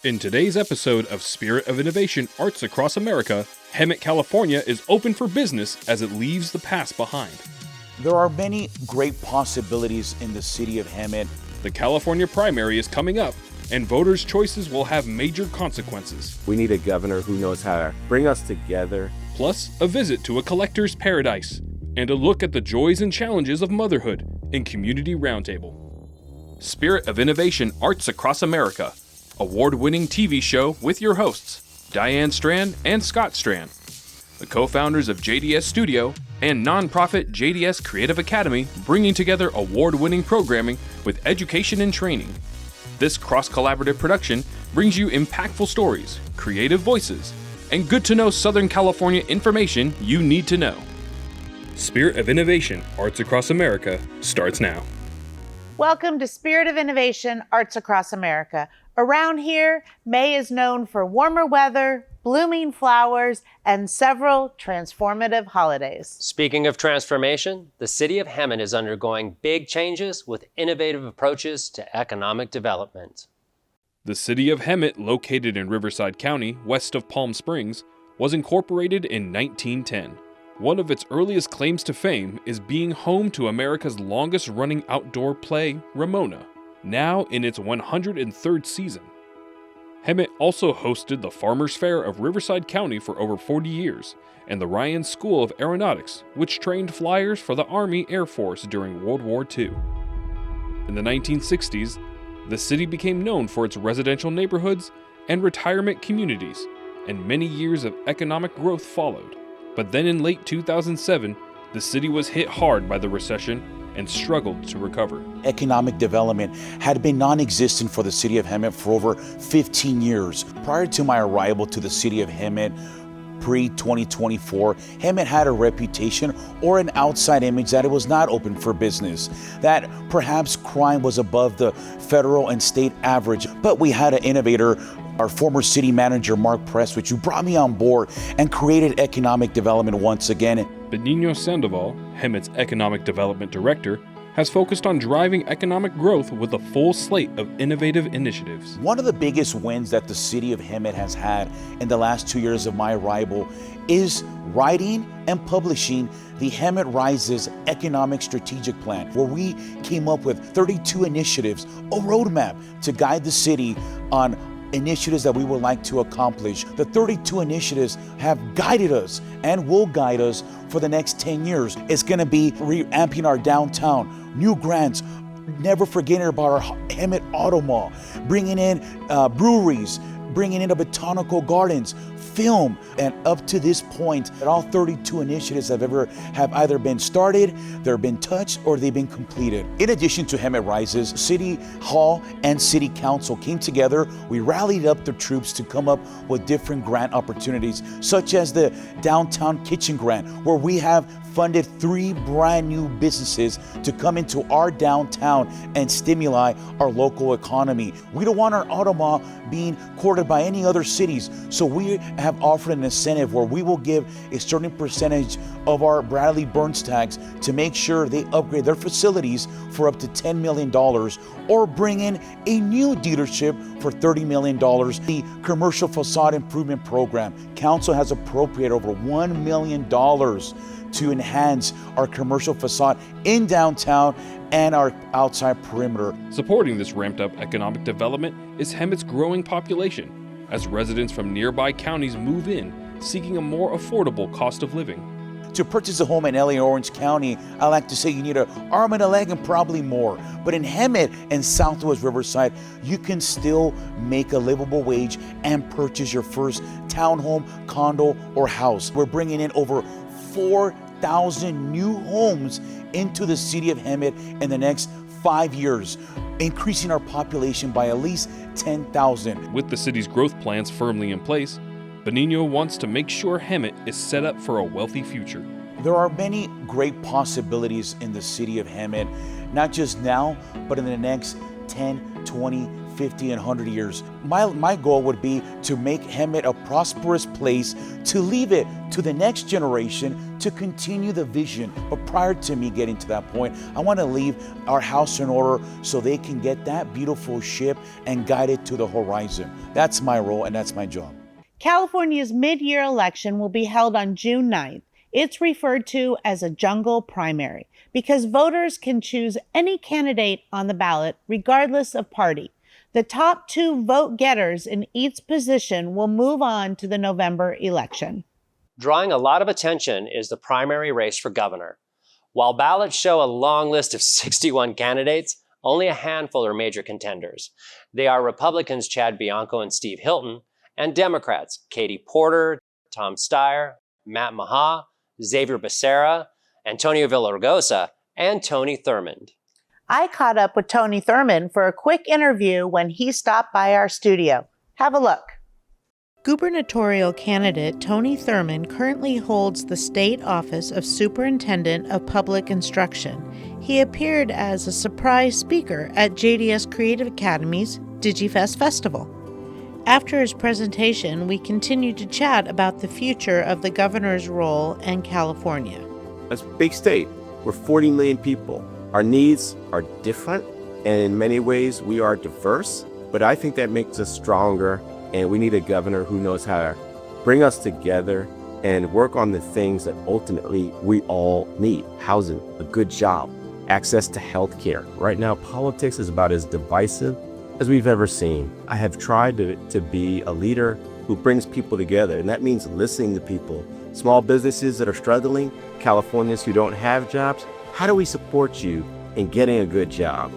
In today's episode of Spirit of Innovation Arts Across America, Hemet, California is open for business as it leaves the past behind. There are many great possibilities in the city of Hemet. The California primary is coming up, and voters' choices will have major consequences. We need a governor who knows how to bring us together. Plus, a visit to a collector's paradise, and a look at the joys and challenges of motherhood in Community Roundtable. Spirit of Innovation Arts Across America, award-winning TV show with your hosts, Diane Strand and Scott Strand, the co-founders of JDS Studio and nonprofit JDS Creative Academy, bringing together award-winning programming with education and training. This cross-collaborative production brings you impactful stories, creative voices, and good-to-know Southern California information you need to know. Spirit of Innovation Arts Across America starts now. Welcome to Spirit of Innovation Arts Across America. Around here, May is known for warmer weather, blooming flowers, and several transformative holidays. Speaking of transformation, the City of Hemet is undergoing big changes with innovative approaches to economic development. The City of Hemet, located in Riverside County, west of Palm Springs, was incorporated in 1910. One of its earliest claims to fame is being home to America's longest-running outdoor play, Ramona, now in its 103rd season. Hemet also hosted the Farmers Fair of Riverside County for over 40 years, and the Ryan School of Aeronautics, which trained flyers for the Army Air Force during World War II. In the 1960s, the city became known for its residential neighborhoods and retirement communities, and many years of economic growth followed. But then in late 2007, the city was hit hard by the recession and struggled to recover. Economic development had been non-existent for the city of Hemet for over 15 years. Prior to my arrival to the city of Hemet, pre-2024, Hemet had a reputation or an outside image that it was not open for business, that perhaps crime was above the federal and state average. But we had an innovator, our former city manager, Mark Prestwich, who brought me on board and created economic development once again. Benigno Sandoval, Hemet's Economic Development Director, has focused on driving economic growth with a full slate of innovative initiatives. One of the biggest wins that the city of Hemet has had in the last 2 years of my arrival is writing and publishing the Hemet Rises Economic Strategic Plan, where we came up with 32 initiatives, a roadmap to guide the city on initiatives that we would like to accomplish. The 32 initiatives have guided us and will guide us for the next 10 years. It's going to be revamping our downtown, new grants, never forgetting about our Hemet Auto Mall, bringing in breweries, bringing in the botanical gardens, film, and up to this point, all 32 initiatives have either been started, they've been touched, or they've been completed. In addition to Hemet Rises, City Hall and City Council came together. We rallied up the troops to come up with different grant opportunities, such as the Downtown Kitchen Grant, where we have funded 3 brand new businesses to come into our downtown and stimulate our local economy. We don't want our auto mall being courted by any other cities, so we have offered an incentive where we will give a certain percentage of our Bradley Burns tags to make sure they upgrade their facilities for up to $10 million, or bring in a new dealership for $30 million. The Commercial Facade Improvement Program, Council has appropriated over $1 million to enhance our commercial facade in downtown and our outside perimeter. Supporting this ramped-up economic development is Hemet's growing population, as residents from nearby counties move in, seeking a more affordable cost of living. To purchase a home in LA or Orange County, I like to say you need an arm and a leg and probably more. But in Hemet and Southwest Riverside, you can still make a livable wage and purchase your first townhome, condo, or house. We're bringing in over 4,000 new homes into the city of Hemet in the next 5 years, increasing our population by at least 10,000. With the city's growth plans firmly in place, Benigno wants to make sure Hemet is set up for a wealthy future. There are many great possibilities in the city of Hemet, not just now, but in the next 10, 20, 50, and 100 years. My goal would be to make Hemet a prosperous place, to leave it to the next generation to continue the vision. But prior to me getting to that point, I want to leave our house in order so they can get that beautiful ship and guide it to the horizon. That's my role and that's my job. California's mid-year election will be held on June 9th. It's referred to as a jungle primary because voters can choose any candidate on the ballot regardless of party. The top 2 vote getters in each position will move on to the November election. Drawing a lot of attention is the primary race for governor. While ballots show a long list of 61 candidates, only a handful are major contenders. They are Republicans Chad Bianco and Steve Hilton, and Democrats Katie Porter, Tom Steyer, Matt Maha, Xavier Becerra, Antonio Villaraigosa, and Tony Thurmond. I caught up with Tony Thurmond for a quick interview when he stopped by our studio. Have a look. Gubernatorial candidate Tony Thurmond currently holds the state office of Superintendent of Public Instruction. He appeared as a surprise speaker at JDS Creative Academy's DigiFest Festival. After his presentation, we continued to chat about the future of the governor's role in California. It's a big state. We're 40 million people. Our needs are different, and in many ways we are diverse, but I think that makes us stronger, and we need a governor who knows how to bring us together and work on the things that ultimately we all need. Housing, a good job, access to health care. Right now, politics is about as divisive as we've ever seen. I have tried to be a leader who brings people together, and that means listening to people. Small businesses that are struggling, Californians who don't have jobs, how do we support you in getting a good job?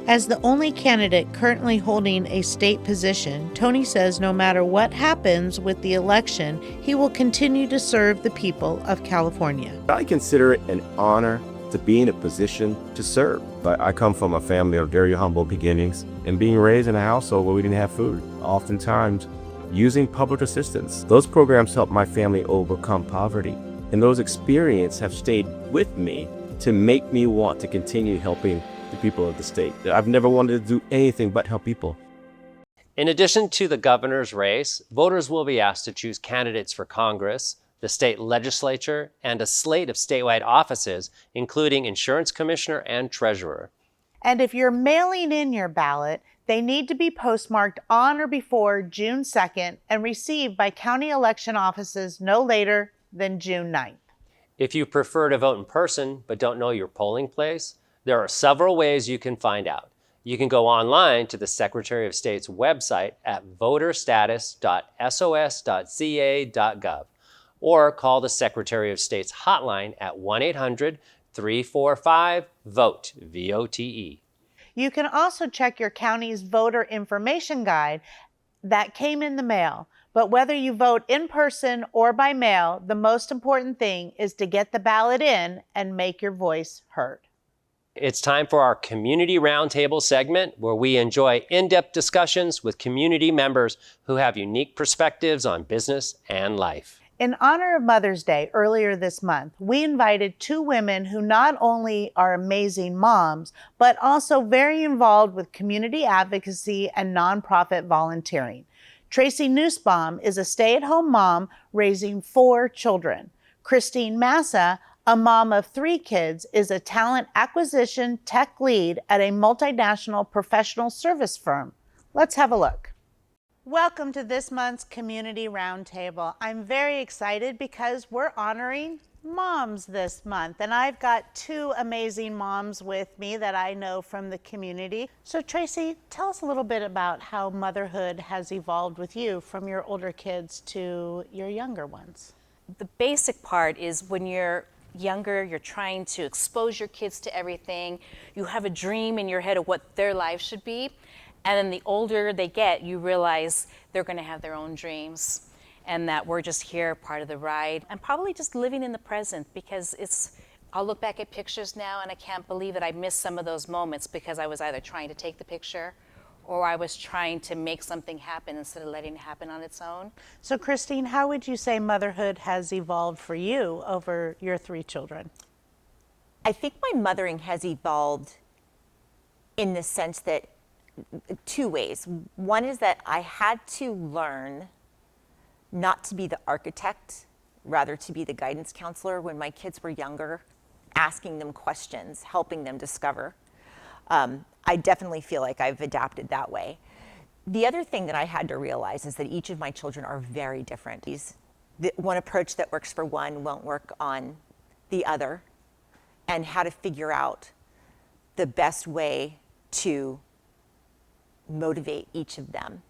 As the only candidate currently holding a state position, Tony says no matter what happens with the election, he will continue to serve the people of California. I consider it an honor to be in a position to serve. But I come from a family of very humble beginnings, and being raised in a household where we didn't have food, oftentimes using public assistance. Those programs helped my family overcome poverty, and those experiences have stayed with me to make me want to continue helping the people of the state. I've never wanted to do anything but help people. In addition to the governor's race, voters will be asked to choose candidates for Congress, the state legislature, and a slate of statewide offices, including insurance commissioner and treasurer. And if you're mailing in your ballot, they need to be postmarked on or before June 2nd and received by county election offices no later than June 9th. If you prefer to vote in person but don't know your polling place, there are several ways you can find out. You can go online to the Secretary of State's website at voterstatus.sos.ca.gov or call the Secretary of State's hotline at 1-800-345-VOTE, V-O-T-E. You can also check your county's voter information guide that came in the mail. But whether you vote in person or by mail, the most important thing is to get the ballot in and make your voice heard. It's time for our Community Roundtable segment, where we enjoy in-depth discussions with community members who have unique perspectives on business and life. In honor of Mother's Day earlier this month, we invited 2 women who not only are amazing moms, but also very involved with community advocacy and nonprofit volunteering. Tracy Nusbaum is a stay-at-home mom raising 4 children. Christine Massa, a mom of 3 kids, is a talent acquisition tech lead at a multinational professional service firm. Let's have a look. Welcome to this month's Community Roundtable. I'm very excited because we're honoring moms this month, and I've got 2 amazing moms with me that I know from the community. So Tracy, tell us a little bit about how motherhood has evolved with you from your older kids to your younger ones. The basic part is when you're younger, you're trying to expose your kids to everything. You have a dream in your head of what their life should be. And then the older they get, you realize they're going to have their own dreams and that we're just here, part of the ride. I'm probably just living in the present because I'll look back at pictures now and I can't believe that I missed some of those moments because I was either trying to take the picture or I was trying to make something happen instead of letting it happen on its own. So Christine, how would you say motherhood has evolved for you over your 3 children? I think my mothering has evolved in the sense that 2 ways. One is that I had to learn not to be the architect, rather to be the guidance counselor when my kids were younger, asking them questions, helping them discover. I definitely feel like I've adapted that way. The other thing that I had to realize is that each of my children are very different. One approach that works for one won't work on the other, and how to figure out the best way to motivate each of them.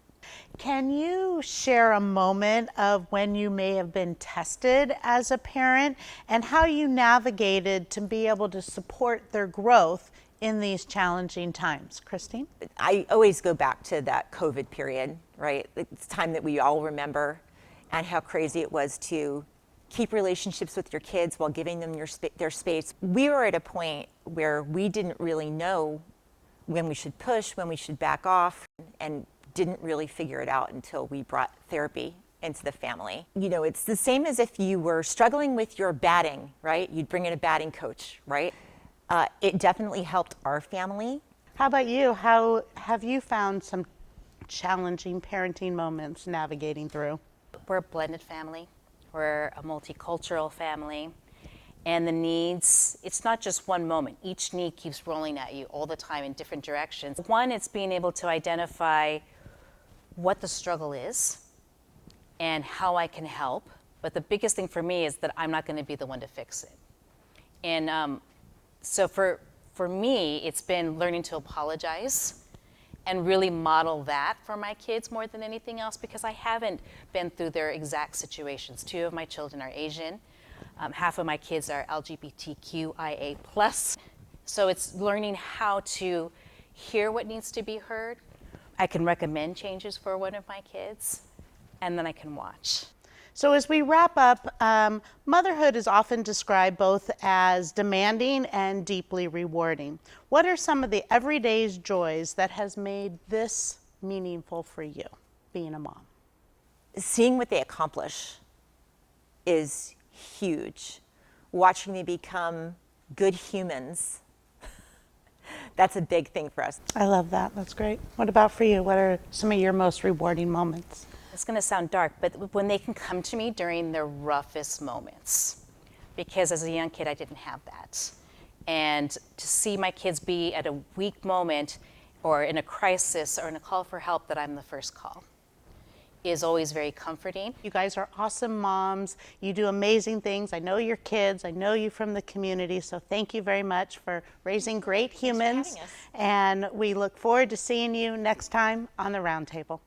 Can you share a moment of when you may have been tested as a parent and how you navigated to be able to support their growth in these challenging times? Christine? I always go back to that COVID period, right? It's time that we all remember, and how crazy it was to keep relationships with your kids while giving them their space. We were at a point where we didn't really know when we should push, when we should back off, and didn't really figure it out until we brought therapy into the family. You know, it's the same as if you were struggling with your batting, right? You'd bring in a batting coach, right? It definitely helped our family. How about you? How have you found some challenging parenting moments navigating through? We're a blended family. We're a multicultural family. And the needs, it's not just one moment. Each need keeps rolling at you all the time in different directions. One, it's being able to identify what the struggle is and how I can help. But the biggest thing for me is that I'm not going to be the one to fix it. And so for me, it's been learning to apologize and really model that for my kids more than anything else, because I haven't been through their exact situations. 2 of my children are Asian. Half of my kids are LGBTQIA+. So it's learning how to hear what needs to be heard. I can recommend changes for one of my kids, and then I can watch. So as we wrap up, motherhood is often described both as demanding and deeply rewarding. What are some of the everyday joys that has made this meaningful for you, being a mom? Seeing what they accomplish is huge. Watching me become good humans, that's a big thing for us. I love that. That's great. What about for you? What are some of your most rewarding moments? It's going to sound dark, but when they can come to me during their roughest moments, because as a young kid, I didn't have that. And to see my kids be at a weak moment or in a crisis or in a call for help, that I'm the first call, is always very comforting. You guys are awesome moms. You do amazing things. I know your kids. I know you from the community. So thank you very much for raising great humans. And we look forward to seeing you next time on the Roundtable.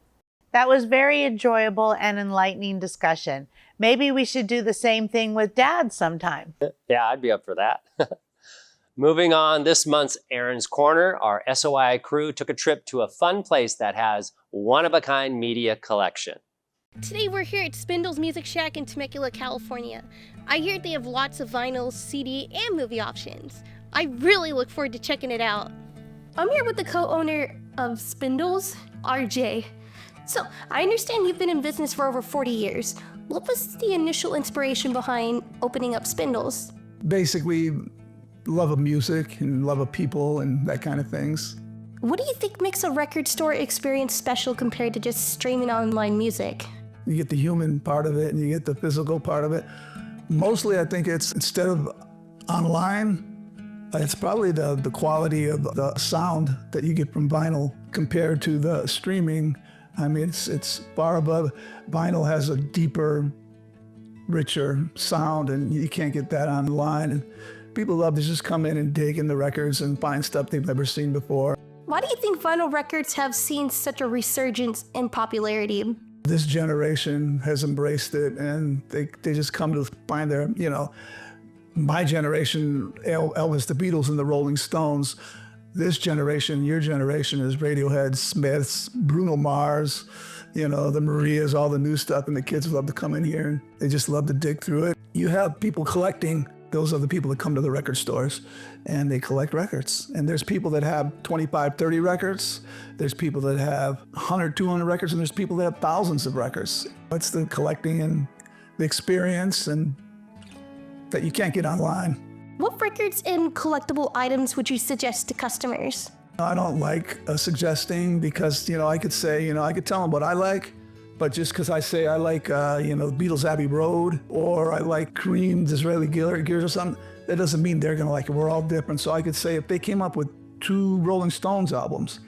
That was very enjoyable and enlightening discussion. Maybe we should do the same thing with Dad sometime. Yeah, I'd be up for that. Moving on, this month's Aryn's Corner, our SOI crew took a trip to a fun place that has one-of-a-kind media collection. Today we're here at Spindles Music Shack in Temecula, California. I hear they have lots of vinyl, CD, and movie options. I really look forward to checking it out. I'm here with the co-owner of Spindles, RJ. So, I understand you've been in business for over 40 years. What was the initial inspiration behind opening up Spindles? Basically, love of music and love of people and that kind of things. What do you think makes a record store experience special compared to just streaming online music? You get the human part of it and you get the physical part of it. Mostly I think it's, instead of online, it's probably the quality of the sound that you get from vinyl compared to the streaming. I mean, it's far above. Vinyl has a deeper, richer sound, and you can't get that online. And people love to just come in and dig in the records and find stuff they've never seen before. Why do you think vinyl records have seen such a resurgence in popularity? This generation has embraced it, and they just come to find their, my generation, Elvis, the Beatles, and the Rolling Stones. This generation, your generation, is Radiohead, Smiths, Bruno Mars, the Marias, all the new stuff, and the kids love to come in here and they just love to dig through it. You have people collecting. Those are the people that come to the record stores and they collect records. And there's people that have 25, 30 records. There's people that have 100, 200 records, and there's people that have thousands of records. It's the collecting and the experience and that you can't get online. What records and collectible items would you suggest to customers? I don't like suggesting because, I could say, I could tell them what I like, But just because I say I like, Beatles' Abbey Road, or I like Cream, Disraeli Gears or something, that doesn't mean they're gonna like it. We're all different. So I could say if they came up with 2 Rolling Stones albums,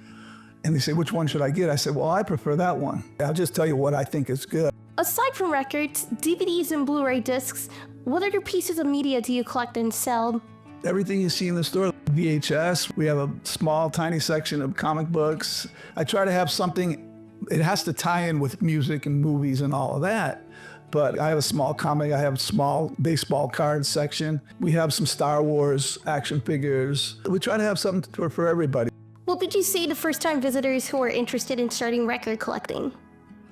and they say, which one should I get? I said, well, I prefer that one. I'll just tell you what I think is good. Aside from records, DVDs and Blu-ray discs, what other pieces of media do you collect and sell? Everything you see in the store, VHS. We have a small, tiny section of comic books. I try to have something, it has to tie in with music and movies and all of that. But I have a small comic, I have a small baseball card section. We have some Star Wars action figures. We try to have something for everybody. What would you say to first-time visitors who are interested in starting record collecting?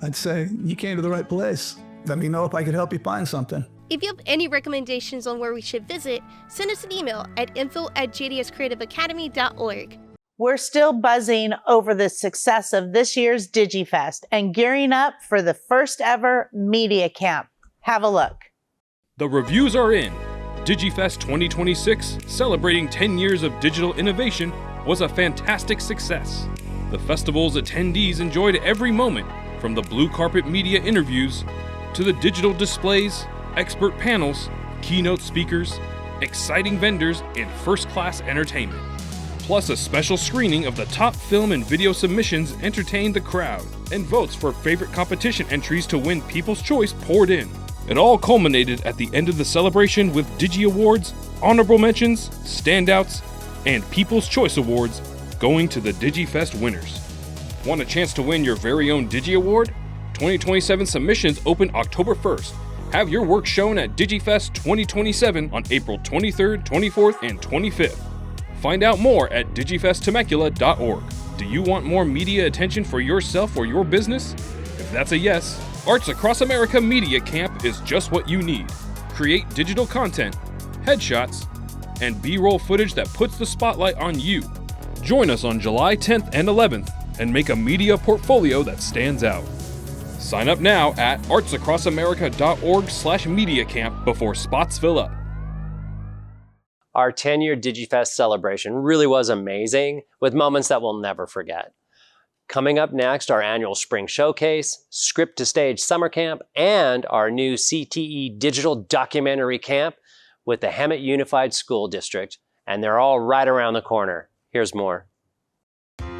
I'd say, you came to the right place. Let me know if I could help you find something. If you have any recommendations on where we should visit, send us an email at info@jdscreativeacademy.org. We're still buzzing over the success of this year's DigiFest and gearing up for the first ever media camp. Have a look. The reviews are in. DigiFest 2026, celebrating 10 years of digital innovation, was a fantastic success. The festival's attendees enjoyed every moment, from the blue carpet media interviews to the digital displays, expert panels, keynote speakers, exciting vendors, and first-class entertainment. Plus, a special screening of the top film and video submissions entertained the crowd, and votes for favorite competition entries to win People's Choice poured in. It all culminated at the end of the celebration with Digi Awards, honorable mentions, standouts, and People's Choice Awards going to the DigiFest winners. Want a chance to win your very own Digi Award? 2027 submissions open October 1st. Have your work shown at DigiFest 2027 on April 23rd, 24th, and 25th. Find out more at digifesttemecula.org. Do you want more media attention for yourself or your business? If that's a yes, Arts Across America Media Camp is just what you need. Create digital content, headshots, and B-roll footage that puts the spotlight on you. Join us on July 10th and 11th and make a media portfolio that stands out. Sign up now at artsacrossamerica.org/mediacamp before spots fill up. Our 10-year DigiFest celebration really was amazing, with moments that we'll never forget. Coming up next, our annual Spring Showcase, Script to Stage Summer Camp, and our new CTE Digital Documentary Camp with the Hemet Unified School District, and they're all right around the corner. Here's more.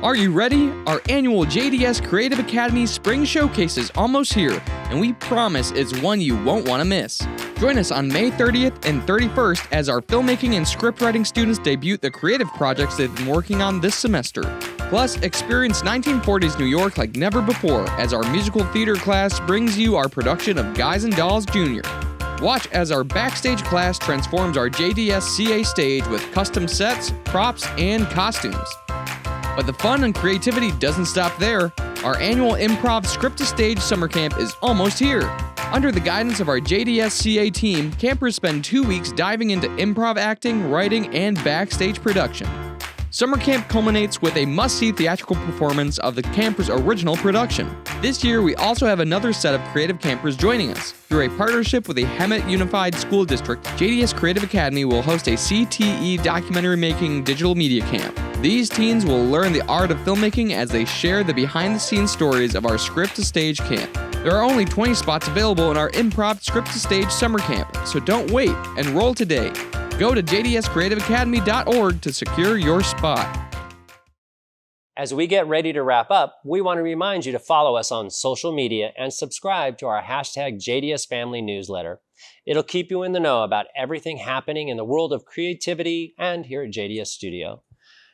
Are you ready? Our annual JDS Creative Academy Spring Showcase is almost here, and we promise it's one you won't want to miss. Join us on May 30th and 31st as our filmmaking and scriptwriting students debut the creative projects they've been working on this semester. Plus, experience 1940s New York like never before as our musical theater class brings you our production of Guys and Dolls Jr. Watch as our backstage class transforms our JDSCA stage with custom sets, props, and costumes. But the fun and creativity doesn't stop there. Our annual improv script-to-stage summer camp is almost here. Under the guidance of our JDSCA team, campers spend 2 weeks diving into improv acting, writing, and backstage production. Summer camp culminates with a must-see theatrical performance of the camper's original production. This year, we also have another set of creative campers joining us. Through a partnership with the Hemet Unified School District, JDS Creative Academy will host a CTE documentary-making digital media camp. These teens will learn the art of filmmaking as they share the behind-the-scenes stories of our script-to-stage camp. There are only 20 spots available in our improv script-to-stage summer camp, so don't wait, enroll today. Go to jdscreativeacademy.org to secure your spot. As we get ready to wrap up, we want to remind you to follow us on social media and subscribe to our #JDSFamily newsletter. It'll keep you in the know about everything happening in the world of creativity and here at JDS Studio.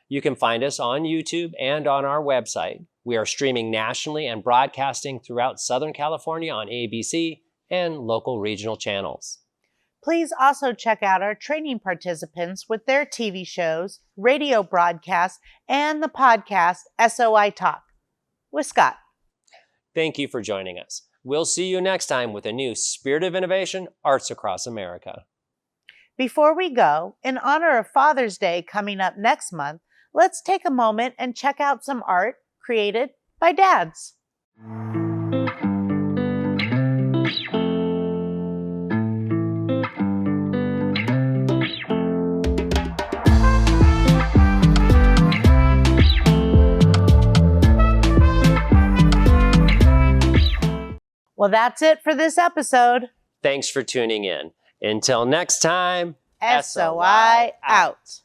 You can find us on YouTube and on our website. We are streaming nationally and broadcasting throughout Southern California on ABC and local regional channels. Please also check out our training participants with their TV shows, radio broadcasts, and the podcast SOI Talk with Scott. Thank you for joining us. We'll see you next time with a new Spirit of Innovation, Arts Across America. Before we go, in honor of Father's Day coming up next month, let's take a moment and check out some art created by dads. Well, that's it for this episode. Thanks for tuning in. Until next time, SOI out.